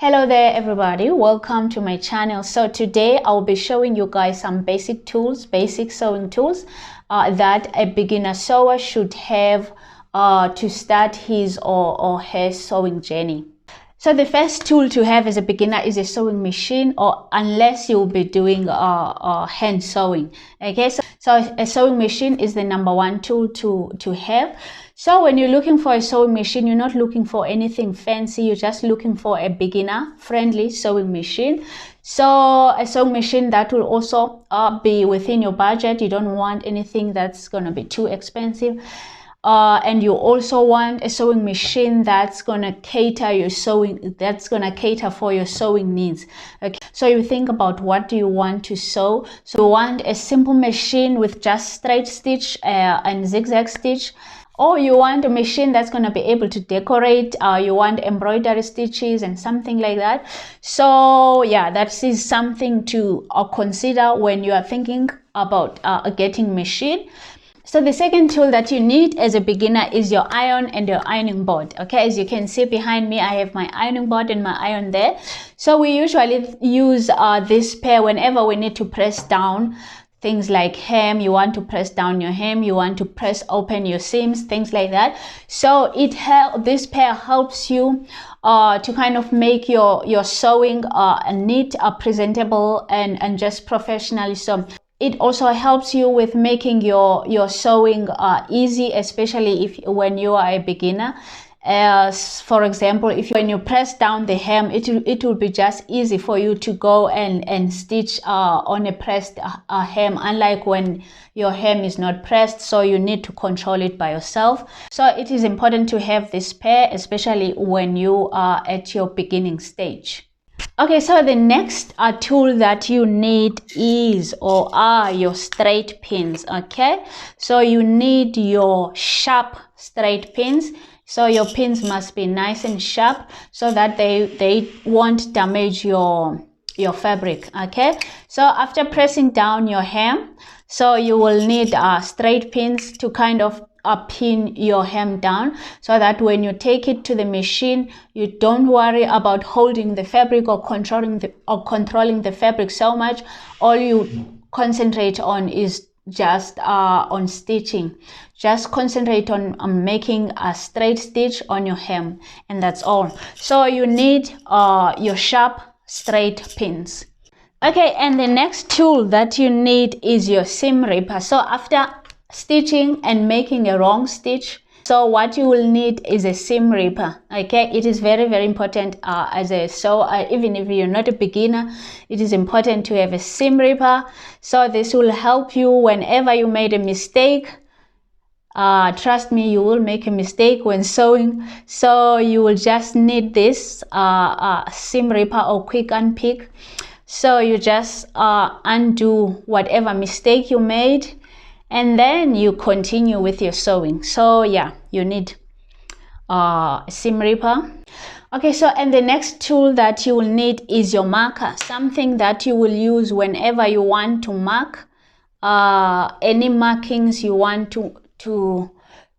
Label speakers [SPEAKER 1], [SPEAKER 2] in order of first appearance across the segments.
[SPEAKER 1] Hello there everybody, welcome to my channel. So today I'll be showing you guys some basic sewing tools that a beginner sewer should have to start his or her sewing journey. So the first tool to have as a beginner is a sewing machine, or unless you'll be doing hand sewing. Okay, so a sewing machine is the number one tool to have. So when you're looking for a sewing machine, you're not looking for anything fancy, you're just looking for a beginner friendly sewing machine. So a sewing machine that will also be within your budget. You don't want anything that's going to be too expensive. And you also want a sewing machine that's gonna cater for your sewing needs. Okay, so you think about what do you want to sew. So you want a simple machine with just straight stitch and zigzag stitch, or you want a machine that's going to be able to decorate. You want embroidery stitches and something like that. So yeah, that is something to consider when you are thinking about getting machine. So the second tool that you need as a beginner is your iron and your ironing board. Okay, as you can see behind me, I have my ironing board and my iron there. So we usually use this pair whenever we need to press down things like hem. You want to press down your hem, you want to press open your seams, things like that. So this pair helps you to kind of make your sewing neat, presentable, and just professionally. So it also helps you with making your sewing easy, especially when you are a beginner. For example, when you press down the hem, it will be just easy for you to go and stitch on a pressed hem, unlike when your hem is not pressed, so you need to control it by yourself. So it is important to have this pair, especially when you are at your beginning stage. Okay, so the next tool that you need are your straight pins. Okay, so you need your sharp straight pins. So your pins must be nice and sharp so that they won't damage your fabric. Okay, so after pressing down your hem, so you will need straight pins to kind of pin your hem down, so that when you take it to the machine, you don't worry about holding the fabric or controlling the fabric so much. All you concentrate on is just on stitching. Just concentrate on making a straight stitch on your hem, and that's all. So you need your sharp straight pins. Okay, and the next tool that you need is your seam ripper. So after stitching and making a wrong stitch, so what you will need is a seam ripper. Okay, it is very, very important as a sewer. Even if you're not a beginner, it is important to have a seam ripper. So this will help you whenever you made a mistake. Trust me, you will make a mistake when sewing, so you will just need this seam ripper or quick unpick. So you just undo whatever mistake you made, and then you continue with your sewing. So yeah, you need a seam ripper. Okay, so and the next tool that you will need is your marker, something that you will use whenever you want to mark any markings you want to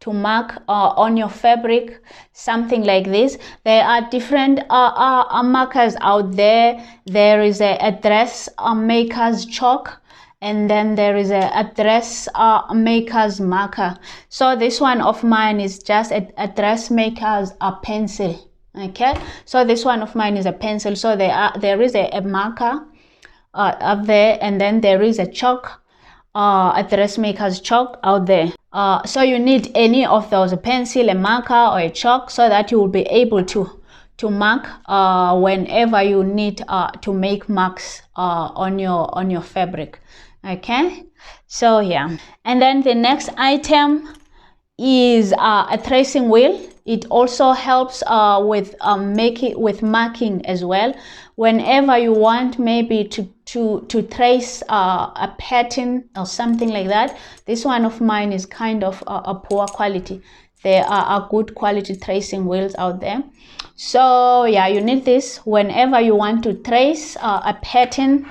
[SPEAKER 1] mark on your fabric, something like this. There are different markers out there. There is a dress maker's chalk, and then there is a dress maker's marker. So this one of mine is just a dressmaker's pencil. Okay, so this one of mine is a pencil. So there is a marker up there, and then there is a chalk, a dressmaker's chalk out there. So you need any of those, a pencil, a marker, or a chalk, so that you will be able to mark whenever you need to make marks on your fabric. Okay, so yeah, and then the next item is a tracing wheel. It also helps with marking as well. Whenever you want maybe to trace a pattern or something like that. This one of mine is kind of a poor quality. There are good quality tracing wheels out there. So yeah, you need this whenever you want to trace a pattern.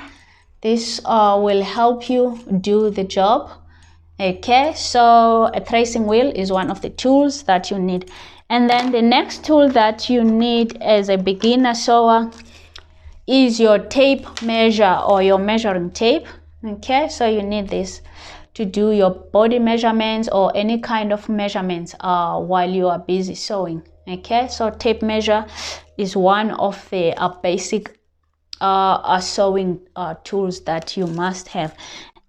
[SPEAKER 1] This will help you do the job. Okay, so a tracing wheel is one of the tools that you need. And then the next tool that you need as a beginner sewer is your tape measure or your measuring tape. Okay, so you need this to do your body measurements or any kind of measurements while you are busy sewing. Okay, so tape measure is one of the basic sewing tools that you must have.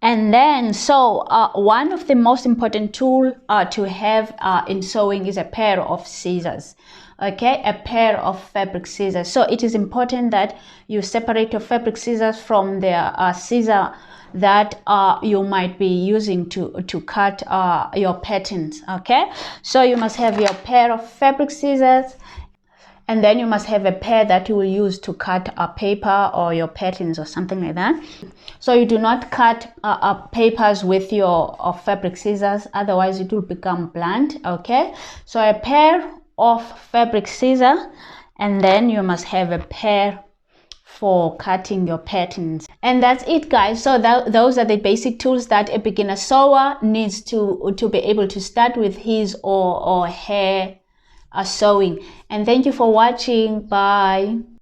[SPEAKER 1] And then, so one of the most important tool to have in sewing is a pair of scissors. Okay, a pair of fabric scissors. So it is important that you separate your fabric scissors from the scissor that you might be using to cut your patterns. Okay, so you must have your pair of fabric scissors, and then you must have a pair that you will use to cut a paper or your patterns or something like that. So you do not cut papers with your fabric scissors, otherwise it will become blunt. Okay, so a pair of fabric scissors, and then you must have a pair for cutting your patterns. And that's it, guys. So those are the basic tools that a beginner sewer needs to be able to start with his or her sewing. And thank you for watching. Bye.